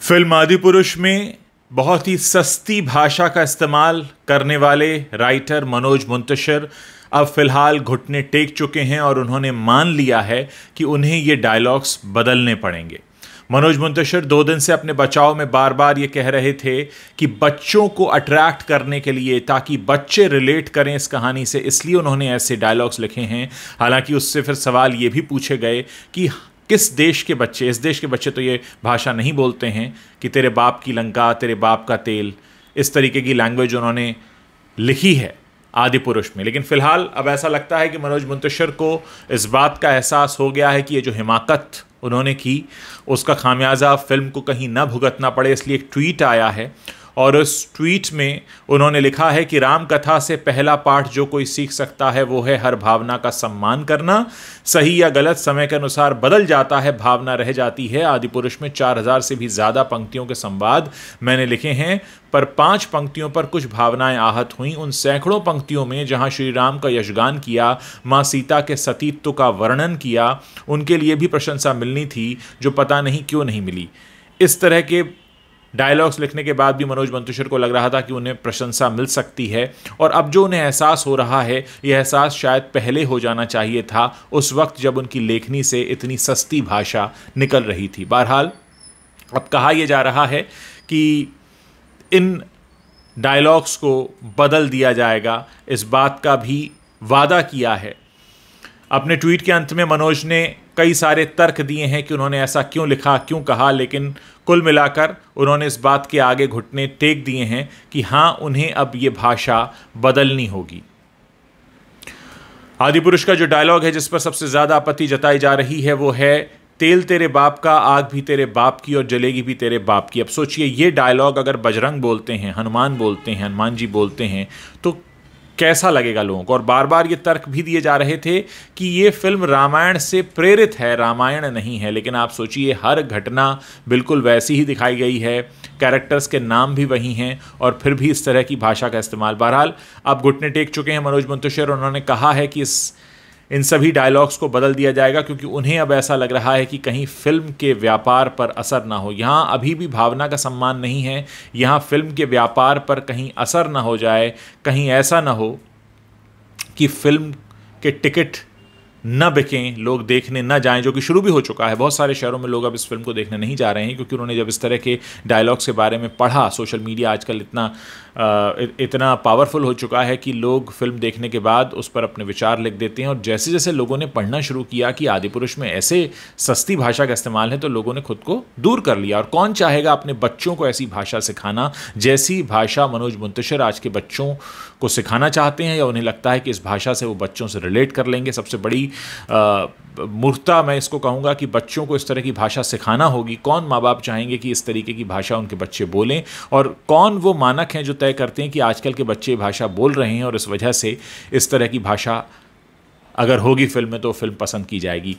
Film Adipurush में बहुत ही सस्ती भाषा का इस्तेमाल करने वाले राइटर मनोज मुंतशिर अब फिलहाल घुटने टेक चुके हैं और उन्होंने मान लिया है कि उन्हें ये डायलॉग्स बदलने पड़ेंगे। मनोज मुंतशिर 2 दिन से अपने बचाव में बार बार ये कह रहे थे कि बच्चों को अट्रैक्ट करने के लिए, ताकि बच्चे रिलेट करें इस कहानी से, इसलिए उन्होंने ऐसे डायलॉग्स लिखे हैं। हालांकि उससे फिर सवाल ये भी पूछे गए कि किस देश के बच्चे, इस देश के बच्चे तो ये भाषा नहीं बोलते हैं कि तेरे बाप की लंका, तेरे बाप का तेल, इस तरीके की लैंग्वेज उन्होंने लिखी है आदिपुरुष में। लेकिन फिलहाल अब ऐसा लगता है कि मनोज मुंतशिर को इस बात का एहसास हो गया है कि ये जो हिमाकत उन्होंने की उसका खामियाजा फिल्म को कहीं ना भुगतना पड़े, इसलिए एक ट्वीट आया है और उस ट्वीट में उन्होंने लिखा है कि राम कथा से पहला पाठ जो कोई सीख सकता है वो है हर भावना का सम्मान करना। सही या गलत समय के अनुसार बदल जाता है, भावना रह जाती है। आदिपुरुष में 4000 से भी ज़्यादा पंक्तियों के संवाद मैंने लिखे हैं, पर 5 पंक्तियों पर कुछ भावनाएं आहत हुई। उन सैकड़ों पंक्तियों में जहां श्री राम का यशगान किया, माँ सीता के सतीत्व का वर्णन किया, उनके लिए भी प्रशंसा मिलनी थी जो पता नहीं क्यों नहीं मिली। इस तरह के डायलॉग्स लिखने के बाद भी मनोज मुंतशिर को लग रहा था कि उन्हें प्रशंसा मिल सकती है, और अब जो उन्हें एहसास हो रहा है यह एहसास शायद पहले हो जाना चाहिए था, उस वक्त जब उनकी लेखनी से इतनी सस्ती भाषा निकल रही थी। बहरहाल अब कहा यह जा रहा है कि इन डायलॉग्स को बदल दिया जाएगा, इस बात का भी वादा किया है। अपने ट्वीट के अंत में मनोज ने कई सारे तर्क दिए हैं कि उन्होंने ऐसा क्यों लिखा, क्यों कहा, लेकिन कुल मिलाकर उन्होंने इस बात के आगे घुटने टेक दिए हैं कि हाँ, उन्हें अब ये भाषा बदलनी होगी। आदिपुरुष का जो डायलॉग है जिस पर सबसे ज़्यादा आपत्ति जताई जा रही है वो है, तेल तेरे बाप का, आग भी तेरे बाप की और जलेगी भी तेरे बाप की। अब सोचिए, ये डायलॉग अगर बजरंग बोलते हैं, हनुमान बोलते हैं, हनुमान जी बोलते हैं तो कैसा लगेगा लोगों को। और बार बार ये तर्क भी दिए जा रहे थे कि ये फिल्म रामायण से प्रेरित है, रामायण नहीं है। लेकिन आप सोचिए, हर घटना बिल्कुल वैसी ही दिखाई गई है, कैरेक्टर्स के नाम भी वही हैं, और फिर भी इस तरह की भाषा का इस्तेमाल। बहरहाल अब घुटने टेक चुके हैं मनोज मुंतशिर। उन्होंने कहा है कि इन सभी डायलॉग्स को बदल दिया जाएगा, क्योंकि उन्हें अब ऐसा लग रहा है कि कहीं फिल्म के व्यापार पर असर ना हो। यहाँ अभी भी भावना का सम्मान नहीं है, यहाँ फिल्म के व्यापार पर कहीं असर ना हो जाए, कहीं ऐसा ना हो कि फिल्म के टिकट न बिकें, लोग देखने न जाएं, जो कि शुरू भी हो चुका है। बहुत सारे शहरों में लोग अब इस फिल्म को देखने नहीं जा रहे हैं, क्योंकि उन्होंने जब इस तरह के डायलॉग्स के बारे में पढ़ा, सोशल मीडिया आजकल इतना पावरफुल हो चुका है कि लोग फिल्म देखने के बाद उस पर अपने विचार लिख देते हैं। और जैसे जैसे लोगों ने पढ़ना शुरू किया कि आदिपुरुष में ऐसे सस्ती भाषा का इस्तेमाल है, तो लोगों ने खुद को दूर कर लिया। और कौन चाहेगा अपने बच्चों को ऐसी भाषा सिखाना, जैसी भाषा मनोज मुंतशिर आज के बच्चों को सिखाना चाहते हैं, या उन्हें लगता है कि इस भाषा से वो बच्चों से रिलेट कर लेंगे। सबसे बड़ी मूर्खता मैं इसको कहूँगा कि बच्चों को इस तरह की भाषा सिखाना होगी। कौन माँ बाप चाहेंगे कि इस तरीके की भाषा उनके बच्चे बोलें, और कौन वो मानक हैं जो तय करते हैं कि आजकल के बच्चे भाषा बोल रहे हैं और इस वजह से इस तरह की भाषा अगर होगी फिल्म में तो फिल्म पसंद की जाएगी।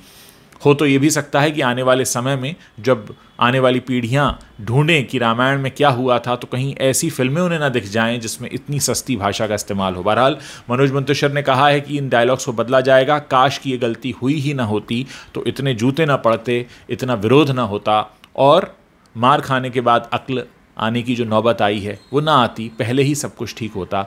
हो तो ये भी सकता है कि आने वाले समय में जब आने वाली पीढ़ियां ढूंढें कि रामायण में क्या हुआ था, तो कहीं ऐसी फिल्में उन्हें ना दिख जाएं जिसमें इतनी सस्ती भाषा का इस्तेमाल हो। बहरहाल मनोज मुंतशिर ने कहा है कि इन डायलॉग्स को बदला जाएगा। काश की ये गलती हुई ही ना होती तो इतने जूते ना पड़ते, इतना विरोध ना होता, और मार खाने के बाद अक्ल आने की जो नौबत आई है वो ना आती, पहले ही सब कुछ ठीक होता।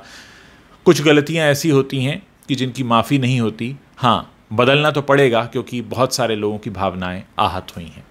कुछ गलतियाँ ऐसी होती हैं कि जिनकी माफ़ी नहीं होती। हाँ, बदलना तो पड़ेगा, क्योंकि बहुत सारे लोगों की भावनाएं आहत हुई हैं।